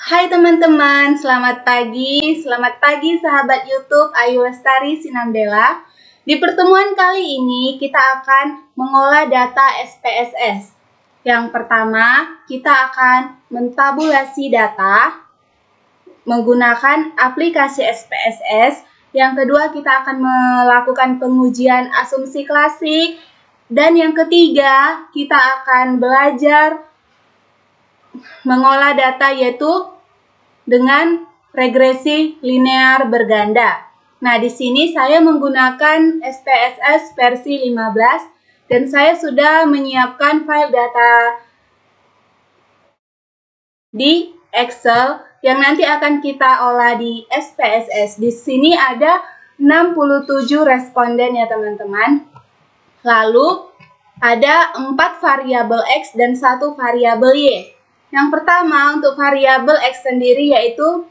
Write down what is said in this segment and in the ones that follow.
Hai teman-teman, selamat pagi sahabat YouTube Ayu Lestari Sinambela. Di pertemuan kali ini kita akan mengolah data SPSS. Yang pertama, kita akan mentabulasi data menggunakan aplikasi SPSS. Yang kedua, kita akan melakukan pengujian asumsi klasik. Dan yang ketiga, kita akan belajar mengolah data yaitu dengan regresi linear berganda. Nah, di sini saya menggunakan SPSS versi 15 dan saya sudah menyiapkan file data di Excel yang nanti akan kita olah di SPSS. Di sini ada 67 responden ya teman-teman. Lalu ada 4 variabel X dan 1 variabel Y. Yang pertama untuk variabel X sendiri yaitu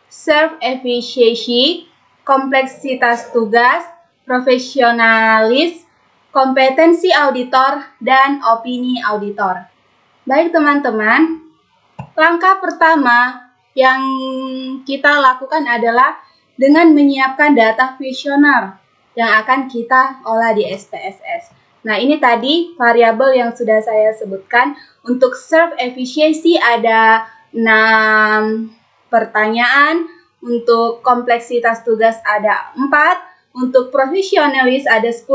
serve efficiency, kompleksitas tugas, profesionalis, kompetensi auditor, dan opini auditor. Baik teman-teman, langkah pertama yang kita lakukan adalah dengan menyiapkan data kuesioner yang akan kita olah di SPSS. Nah, ini tadi variabel yang sudah saya sebutkan. Untuk serve efficiency ada 6 pertanyaan, untuk kompleksitas tugas ada 4, untuk profesionalis ada 10,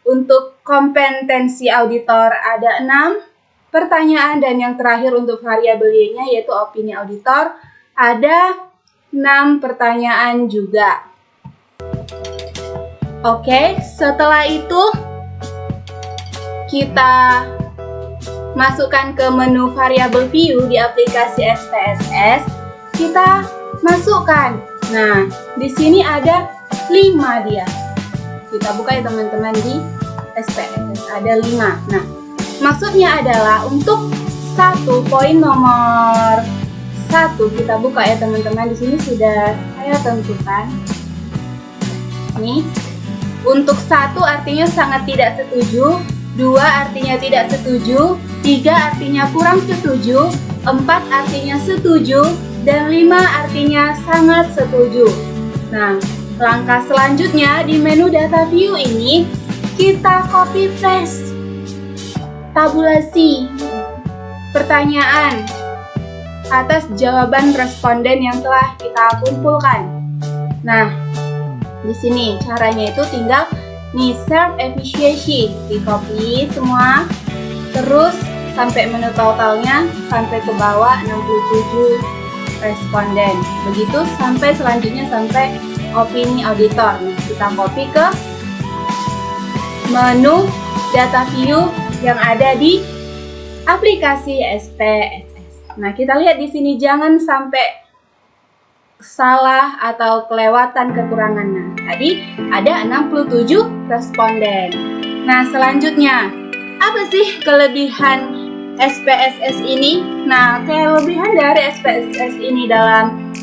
untuk kompetensi auditor ada 6 pertanyaan, dan yang terakhir untuk variabel Y-nya yaitu opini auditor ada 6 pertanyaan juga. Oke, setelah itu kita masukkan ke menu variabel view di aplikasi SPSS, kita masukkan. Nah, di sini ada 5 dia. Kita buka ya teman-teman di SPSS, ada 5. Nah, maksudnya adalah untuk poin nomor 1 kita buka ya teman-teman. Di sini sudah saya tentukan. Nih, untuk 1 artinya sangat tidak setuju, 2 artinya tidak setuju, 3 artinya kurang setuju, 4 artinya setuju, dan 5 artinya sangat setuju. Nah, langkah selanjutnya di menu data view ini kita copy paste tabulasi pertanyaan atas jawaban responden yang telah kita kumpulkan. Nah, di sini caranya itu tinggal nih serve efficiency, di copy semua, terus sampai menu totalnya, sampai ke bawah 67 responden. Begitu sampai selanjutnya sampai opini auditor. Nah, kita copy ke menu data view yang ada di aplikasi SPSS. Nah, kita lihat di sini jangan sampai salah atau kelewatan kekurangan. Nah, tadi ada 67 responden. Nah, selanjutnya apa sih kelebihan SPSS ini? Nah, kelebihan dari SPSS ini dalam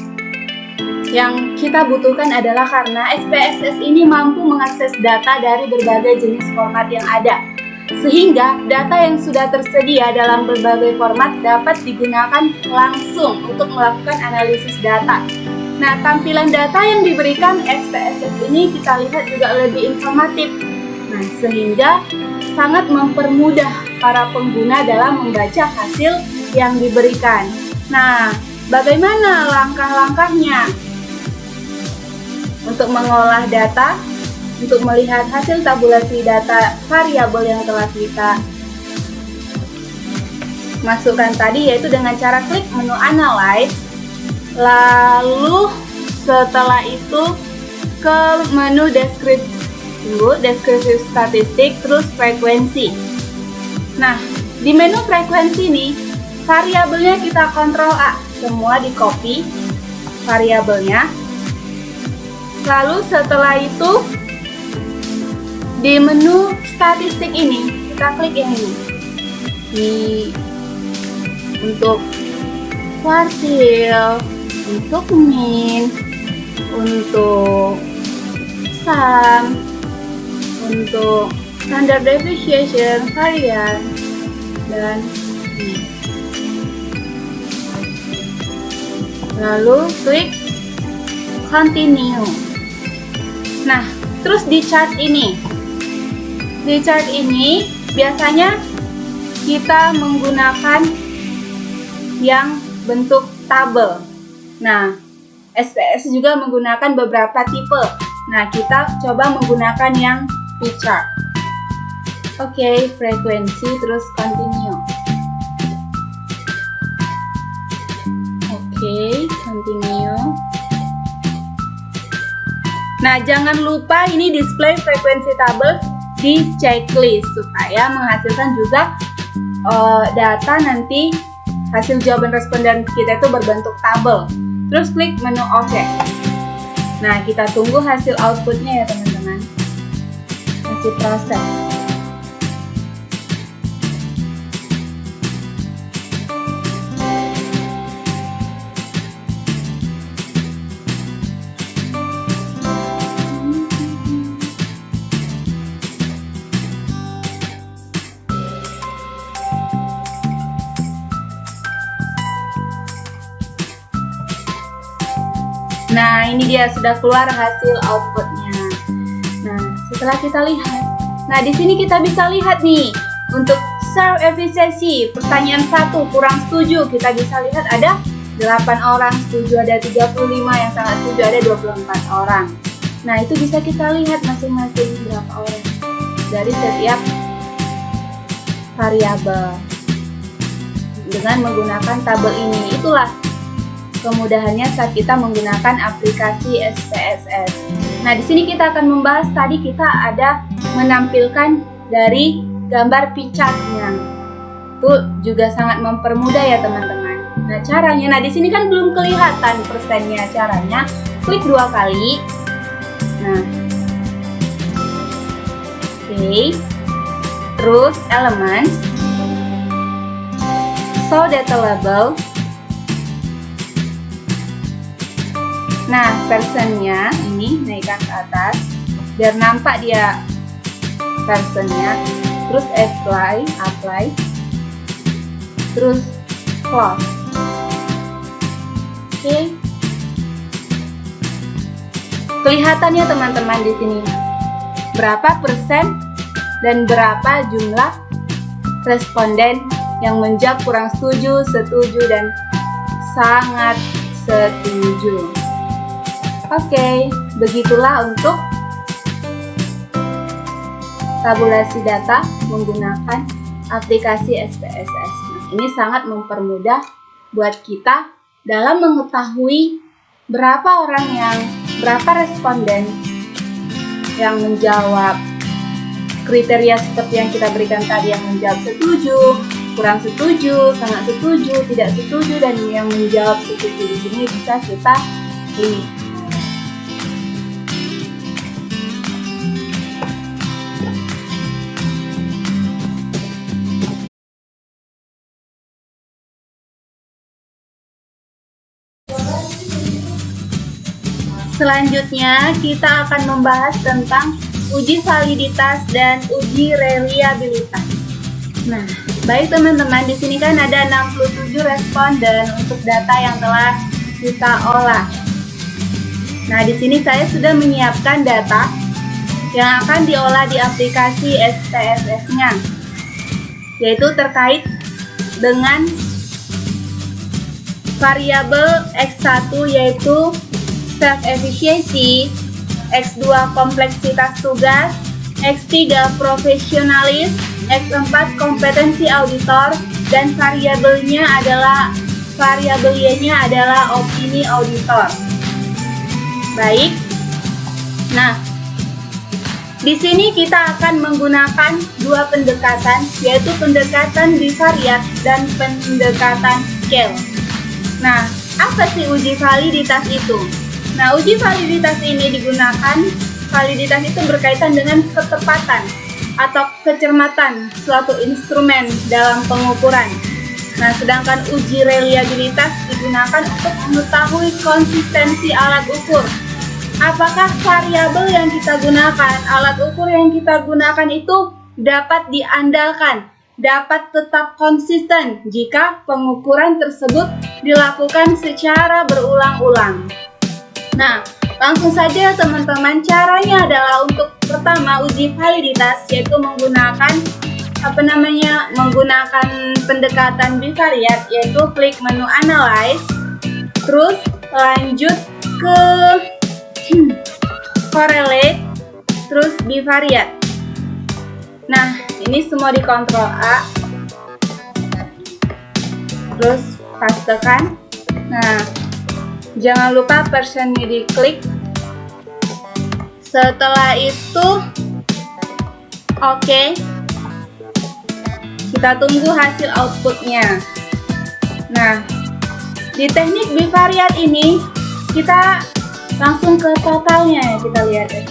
yang kita butuhkan adalah karena SPSS ini mampu mengakses data dari berbagai jenis format yang ada, sehingga data yang sudah tersedia dalam berbagai format dapat digunakan langsung untuk melakukan analisis data. Nah, tampilan data yang diberikan SPSS ini kita lihat juga lebih informatif. Nah, sehingga sangat mempermudah para pengguna dalam membaca hasil yang diberikan. Nah, bagaimana langkah-langkahnya untuk mengolah data, untuk melihat hasil tabulasi data variabel yang telah kita masukkan tadi, yaitu dengan cara klik menu Analyze, lalu setelah itu ke menu deskripsi statistik, terus frekuensi. Nah, di menu frekuensi ini variabelnya kita kontrol A, semua di copy variabelnya. Lalu setelah itu di menu statistik ini kita klik yang ini untuk kuartil, untuk min, untuk sum, untuk standard deviation, varian, dan Lalu klik continue. Nah, terus di chart ini biasanya kita menggunakan yang bentuk tabel. Nah, SPS juga menggunakan beberapa tipe. Nah, kita coba menggunakan yang P-chart. Oke, frekuensi, terus continue. Oke, continue. Nah, jangan lupa ini display frekuensi tabel di checklist supaya menghasilkan juga data nanti hasil jawaban responden kita itu berbentuk tabel. Terus klik menu OK. Nah, kita tunggu hasil outputnya ya teman-teman. Masih proses. Nah, ini dia sudah keluar hasil outputnya. Nah, setelah kita lihat, nah di sini kita bisa lihat nih untuk serve efisiensi pertanyaan 1 kurang setuju, kita bisa lihat ada 8 orang setuju, ada 35 yang sangat setuju, ada 24 orang. Nah, itu bisa kita lihat masing-masing berapa orang dari setiap variabel dengan menggunakan tabel ini. Itulah kemudahannya saat kita menggunakan aplikasi SPSS. Nah, di sini kita akan membahas tadi kita ada menampilkan dari gambar P-chart-nya. Itu juga sangat mempermudah ya teman-teman. Nah, caranya, nah di sini kan belum kelihatan persennya. Caranya klik 2 kali. Nah, oke. Terus elements, show data label. Nah, personnya ini naikkan ke atas biar nampak dia personnya. Terus apply, terus close. Oke. Kelihatannya teman-teman di sini berapa persen dan berapa jumlah responden yang menjawab kurang setuju, setuju, dan sangat setuju. Oke, begitulah untuk tabulasi data menggunakan aplikasi SPSS. Nah, ini sangat mempermudah buat kita dalam mengetahui berapa responden yang menjawab kriteria seperti yang kita berikan tadi, yang menjawab setuju, kurang setuju, sangat setuju, tidak setuju, dan yang menjawab setuju. Di sini bisa kita lihat. Selanjutnya kita akan membahas tentang uji validitas dan uji reliabilitas. Nah, baik teman-teman, di sini kan ada 67 responden untuk data yang telah kita olah. Nah, di sini saya sudah menyiapkan data yang akan diolah di aplikasi SPSS-nya, yaitu terkait dengan variabel X1 yaitu self efficiency, X2 kompleksitas tugas, X3 profesionalis, X4 kompetensi auditor, dan variabelnya adalah Y-nya adalah opini auditor. Baik. Nah, di sini kita akan menggunakan 2 pendekatan, yaitu pendekatan bivariat dan pendekatan scale. Nah, apa sih uji validitas itu? Nah, uji validitas ini digunakan, validitas itu berkaitan dengan ketepatan atau kecermatan suatu instrumen dalam pengukuran. Nah, sedangkan uji reliabilitas digunakan untuk mengetahui konsistensi alat ukur. Apakah variabel yang kita gunakan, alat ukur yang kita gunakan itu dapat diandalkan, dapat tetap konsisten jika pengukuran tersebut dilakukan secara berulang-ulang. Nah, langsung saja teman-teman, caranya adalah untuk pertama uji validitas, yaitu menggunakan menggunakan pendekatan bivariat, yaitu klik menu analyze, terus lanjut ke correlate, terus bivariat. Nah, ini semua di Ctrl A, terus pastekan. Nah, jangan lupa persennya diklik. Setelah itu oke, kita tunggu hasil outputnya. Nah, di teknik bivariat ini kita langsung ke totalnya ya, kita lihat ya.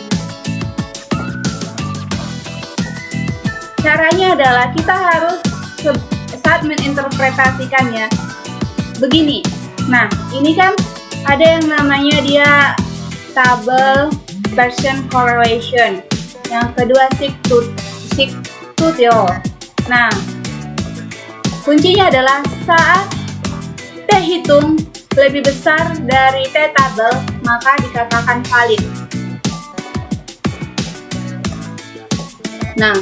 Caranya adalah kita harus saat menginterpretasikannya begini. Nah, ini kan ada yang namanya dia tabel Pearson correlation. Yang kedua sigtutil. Nah, kuncinya adalah saat T hitung lebih besar dari T tabel, maka dikatakan valid. Nah,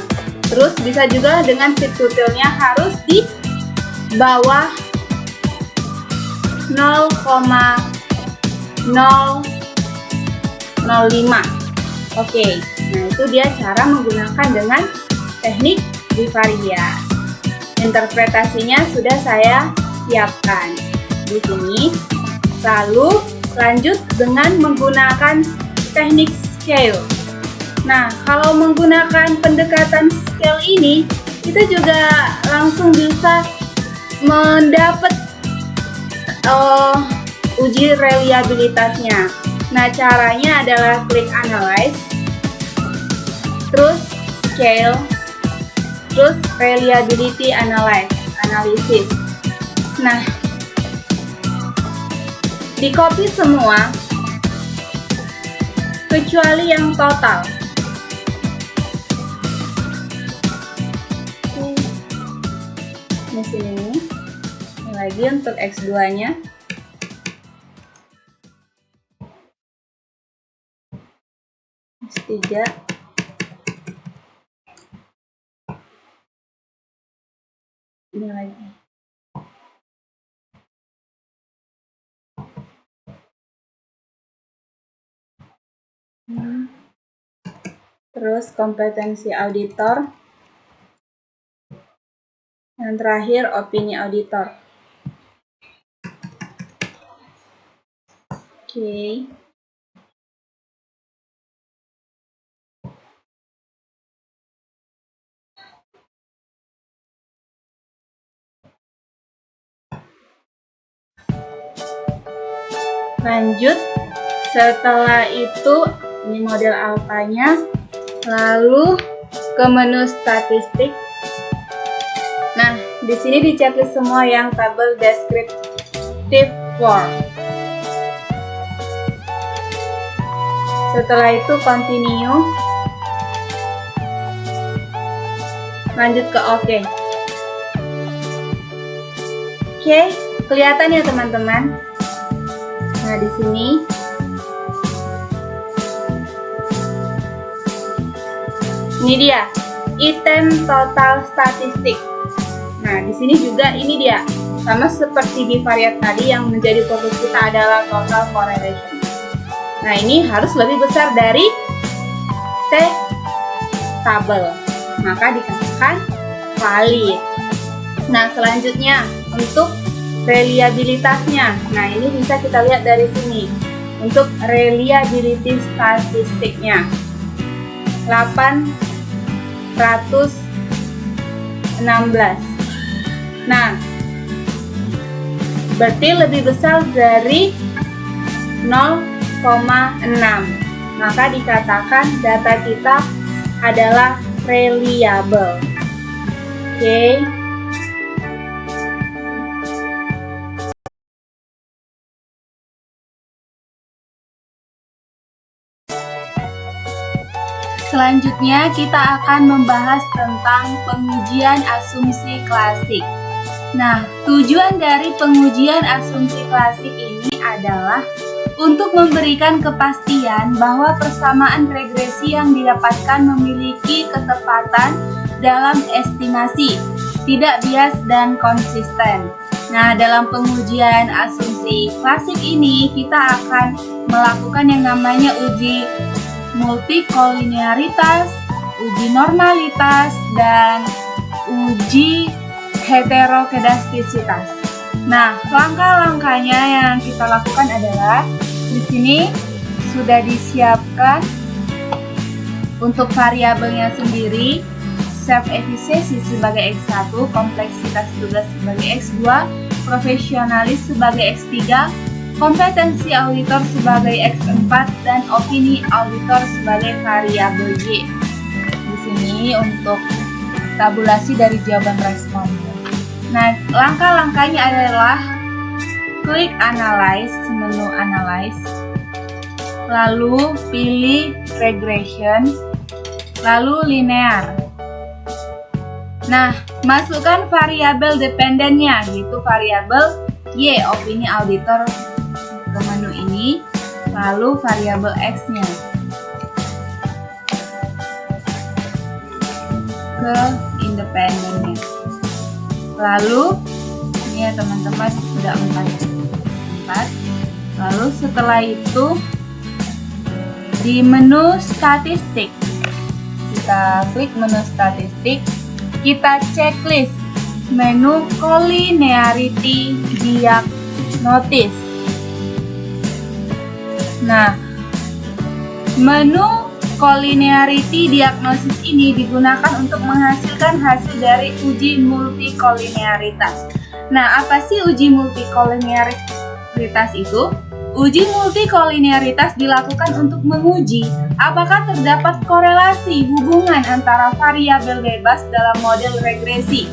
terus bisa juga dengan sigtutilnya harus di bawah 0,005. Oke, nah itu dia cara menggunakan dengan teknik bivariat. Interpretasinya sudah saya siapkan di sini. Lalu lanjut dengan menggunakan teknik scale. Nah, kalau menggunakan pendekatan scale ini, kita juga langsung bisa mendapat uji reliabilitasnya. Nah, caranya adalah klik analyze, terus scale, terus reliability analysis. Nah, di copy semua kecuali yang total. Di sini lagi untuk X2-nya. X3. Ini lagi. Terus kompetensi auditor. Yang terakhir opini auditor. Oke. Lanjut, setelah itu ini model alfanya, lalu ke menu statistik. Nah, di sini di checklist semua yang tabel descriptive form. Setelah itu continue, lanjut ke OK. Oke, kelihatan ya teman-teman. Nah, di sini ini dia item total statistik. Nah, di sini juga ini dia sama seperti bivariat tadi, yang menjadi fokus kita adalah total correlation. Nah, ini harus lebih besar dari T tabel, maka dikatakan valid. Nah, selanjutnya untuk reliabilitasnya. Nah, ini bisa kita lihat dari sini. Untuk reliability statistiknya 816. Nah, berarti lebih besar dari 0,6. Maka dikatakan data kita adalah reliable. Oke. Selanjutnya kita akan membahas tentang pengujian asumsi klasik. Nah, tujuan dari pengujian asumsi klasik ini adalah untuk memberikan kepastian bahwa persamaan regresi yang didapatkan memiliki ketepatan dalam estimasi, tidak bias dan konsisten. Nah, dalam pengujian asumsi klasik ini kita akan melakukan yang namanya uji multikolinearitas, uji normalitas, dan uji heterokedastisitas. Nah, langkah-langkahnya yang kita lakukan adalah di sini sudah disiapkan untuk variabelnya sendiri, self efficiency sebagai X1, kompleksitas tugas sebagai X2, profesionalis sebagai X3, kompetensi auditor sebagai X4, dan opini auditor sebagai variabel Y. Di sini untuk tabulasi dari jawaban respon. Nah, langkah-langkahnya adalah klik analyze, menu analyze, lalu pilih regression, lalu linear. Nah, masukkan variabel dependennya, yaitu variabel Y, opini auditor ke menu ini, lalu variabel X-nya ke independennya. Lalu ini ya teman-teman sudah 4. Lalu setelah itu di menu statistik kita klik menu statistik, kita checklist menu collinearity diagnosis. Nah, menu collinearity diagnosis ini digunakan untuk menghasilkan hasil dari uji multikolinearitas. Nah, apa sih uji multikolinearitas itu? Uji multikolinearitas dilakukan untuk menguji apakah terdapat korelasi hubungan antara variabel bebas dalam model regresi.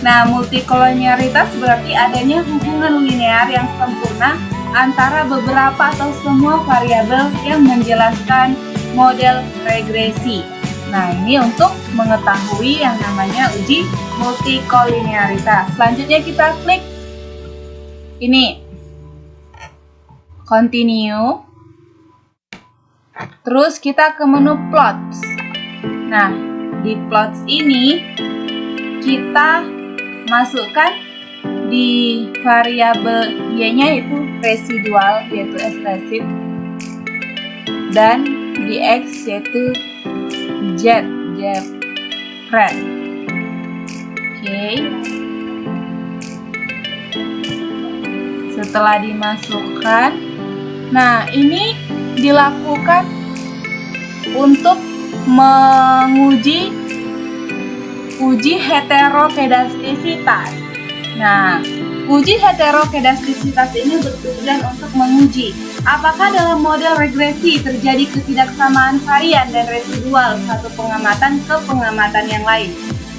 Nah, multikolinearitas berarti adanya hubungan linear yang sempurna antara beberapa atau semua variabel yang menjelaskan model regresi. Nah, ini untuk mengetahui yang namanya uji multikolinearitas. Selanjutnya kita klik ini, continue. Terus kita ke menu plots. Nah, di plots ini kita masukkan di variabel Y-nya itu residual, yaitu expressive, dan di X yaitu Z red. Oke. Setelah dimasukkan, nah ini dilakukan untuk menguji uji heterokedastisitas. Nah, uji heterokedastisitas ini bertujuan untuk menguji apakah dalam model regresi terjadi ketidaksamaan varian dan residual satu pengamatan ke pengamatan yang lain.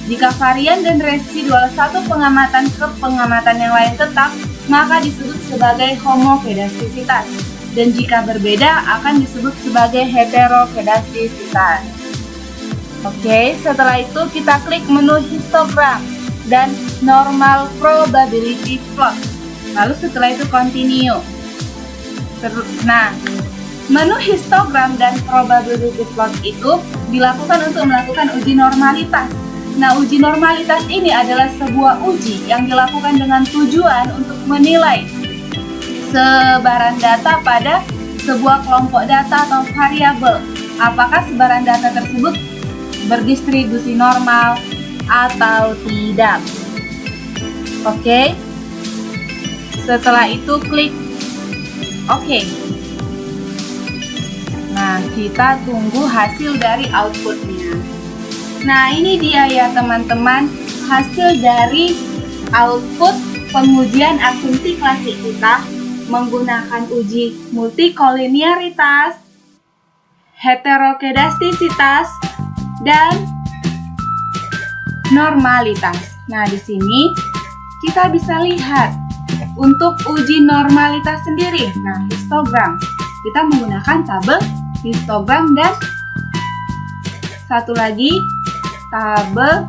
Jika varian dan residual satu pengamatan ke pengamatan yang lain tetap, maka disebut sebagai homokedastisitas. Dan jika berbeda, akan disebut sebagai heterokedastisitas. Oke, setelah itu kita klik menu histogram dan normal probability plot. Lalu setelah itu continue. Nah, menu histogram dan probability plot itu dilakukan untuk melakukan uji normalitas. Nah, uji normalitas ini adalah sebuah uji yang dilakukan dengan tujuan untuk menilai sebaran data pada sebuah kelompok data atau variabel. Apakah sebaran data tersebut berdistribusi normal atau tidak. Oke. Setelah itu klik Oke. Nah, kita tunggu hasil dari outputnya. Nah, ini dia ya teman-teman, hasil dari output pengujian asumsi klasik kita menggunakan uji multikolinearitas, heterokedastisitas, dan normalitas. Nah, di sini kita bisa lihat untuk uji normalitas sendiri. Nah, histogram. Kita menggunakan tabel histogram dan satu lagi tabel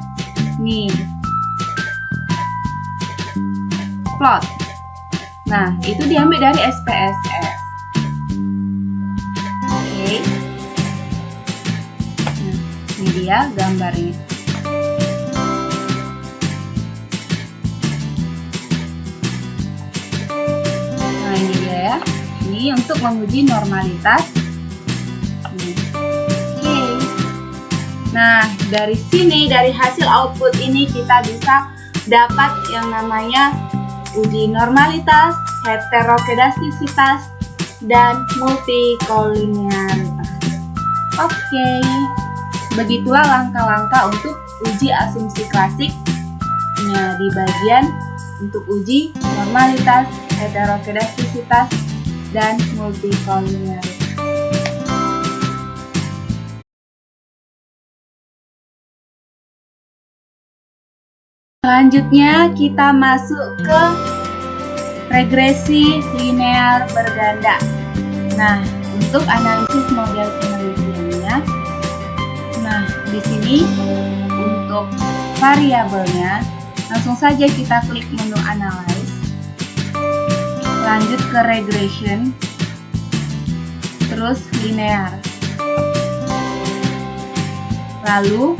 nih plot. Nah, itu diambil dari SPSS. Oke. Nah, ini dia gambarnya. Nah, ini dia ya. Ini untuk menguji normalitas. Oke. Nah, dari sini, dari hasil output ini kita bisa dapat yang namanya uji normalitas, heterokedastisitas, dan multikolinearitas. Oke, begitulah langkah-langkah untuk uji asumsi klasik. Nah, di bagian untuk uji normalitas, heterokedastisitas, dan multikolinearitas. Selanjutnya kita masuk ke regresi linear berganda. Nah, untuk analisis model penelitiannya, nah di sini untuk variabelnya, langsung saja kita klik menu analyze, lanjut ke regression, terus linear, lalu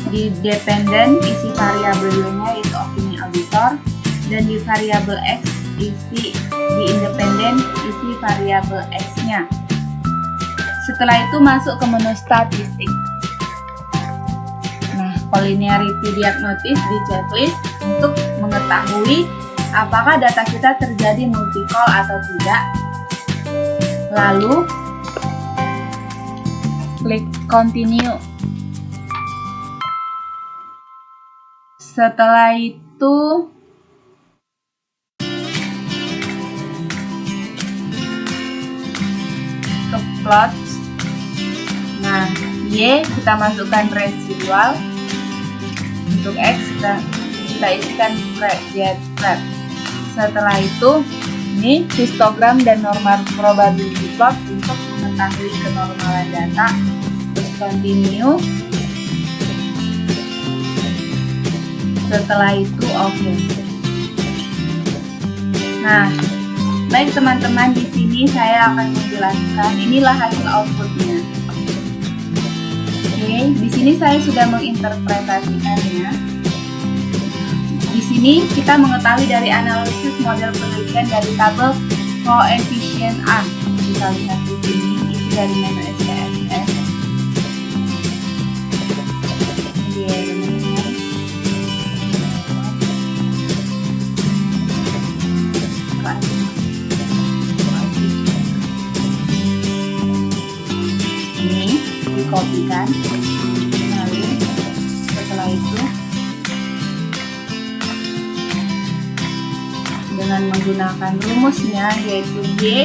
di dependent isi variabelnya yaitu opini auditor, dan di variabel X isi di independent isi variabel X-nya. Setelah itu masuk ke menu statistik. Nah, collinearity diagnosis di checklist untuk mengetahui apakah data kita terjadi multicol atau tidak. Lalu klik continue. Setelah itu ke plot. Nah, Y kita masukkan residual. Untuk X kita isikan spread, Z spread. Setelah itu ini histogram dan normal probability plot untuk mengetahui kenormalan data. Terus continue. Setelah itu oke. Nah, baik teman-teman, di sini saya akan menjelaskan inilah hasil outputnya. Oke, di sini saya sudah menginterpretasikannya. Di sini kita mengetahui dari analisis model penelitian dari tabel koefisien A. Kita lihat di sini isi dari menu SPSS. Dikopikan, lalu setelah itu dengan menggunakan rumusnya yaitu Y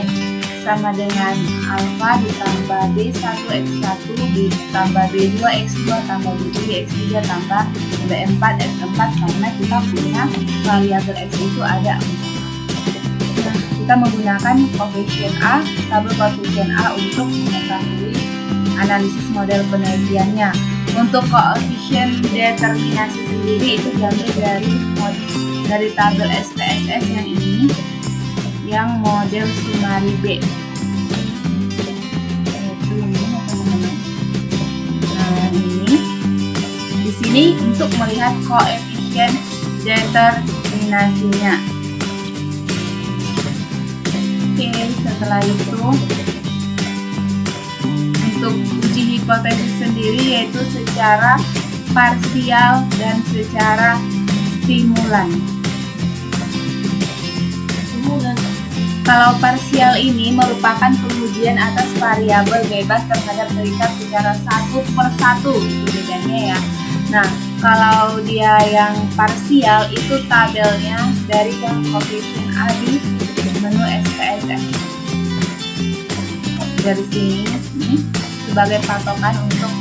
sama dengan alfa ditambah B1 X1 ditambah B2 X2 tambah B3 X3 tambah B4 X4 karena kita punya variabel X itu ada 4. Nah, kita menggunakan koefisien A, tabel koefisien A untuk mengetahui analisis model penelitiannya. Untuk koefisien determinasi sendiri itu diambil dari tabel SPSS yang ini, yang model Sumari B. Itu ini teman-teman. Nah, ini di sini untuk melihat koefisien determinasinya. Oke, setelah itu untuk uji hipotesis sendiri yaitu secara parsial dan secara stimulan. Kalau parsial ini merupakan pengujian atas variabel bebas terhadap terikat secara satu per satu, itu bedanya ya. Nah, kalau dia yang parsial itu tabelnya dari koefisien A di menu SPSS. Dari sini nih, sebagai patokan untuk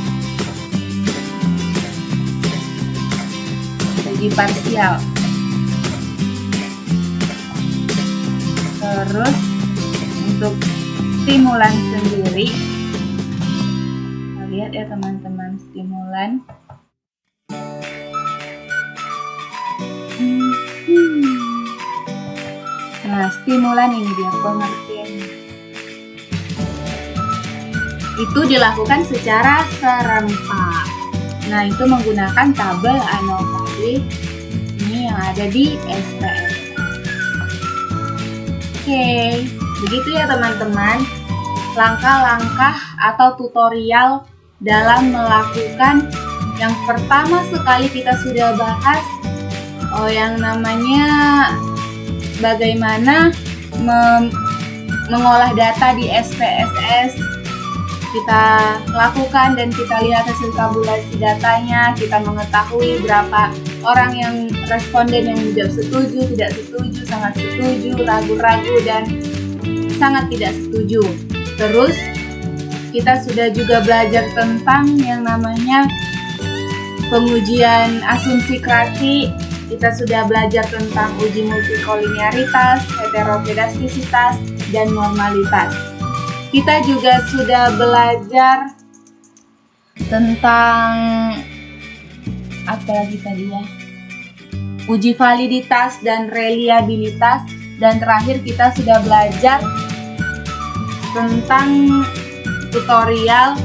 uji parsial. Terus untuk stimulan sendiri, lihat ya teman-teman stimulan. Nah, stimulan ini dia pengertiannya. Itu dilakukan secara serempak. Nah, itu menggunakan tabel anomali ini yang ada di SPSS. Oke, begitu ya teman-teman. Langkah-langkah atau tutorial dalam melakukan yang pertama sekali kita sudah bahas yang namanya bagaimana mengolah data di SPSS. Kita lakukan dan kita lihat hasil tabulasi datanya, kita mengetahui berapa orang yang responden yang menjawab setuju, tidak setuju, sangat setuju, ragu-ragu, dan sangat tidak setuju. Terus kita sudah juga belajar tentang yang namanya pengujian asumsi krasi. Kita sudah belajar tentang uji multikolinearitas, heterokedastisitas, dan normalitas. Kita juga sudah belajar tentang apa lagi tadi ya? Uji validitas dan reliabilitas, dan terakhir kita sudah belajar tentang tutorial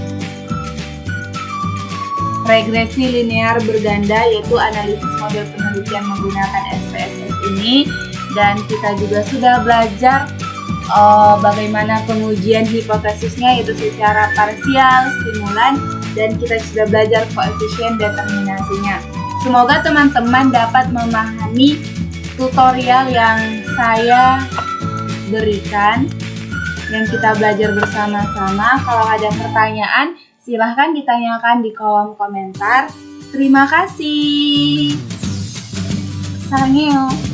regresi linear berganda, yaitu analisis model penelitian menggunakan SPSS ini. Dan kita juga sudah belajar bagaimana pengujian hipotesisnya, yaitu secara parsial, stimulan, dan kita sudah belajar koefisien determinasinya. Semoga teman-teman dapat memahami tutorial yang saya berikan dan kita belajar bersama-sama. Kalau ada pertanyaan, silahkan ditanyakan di kolom komentar. Terima kasih. Saranghaeyo.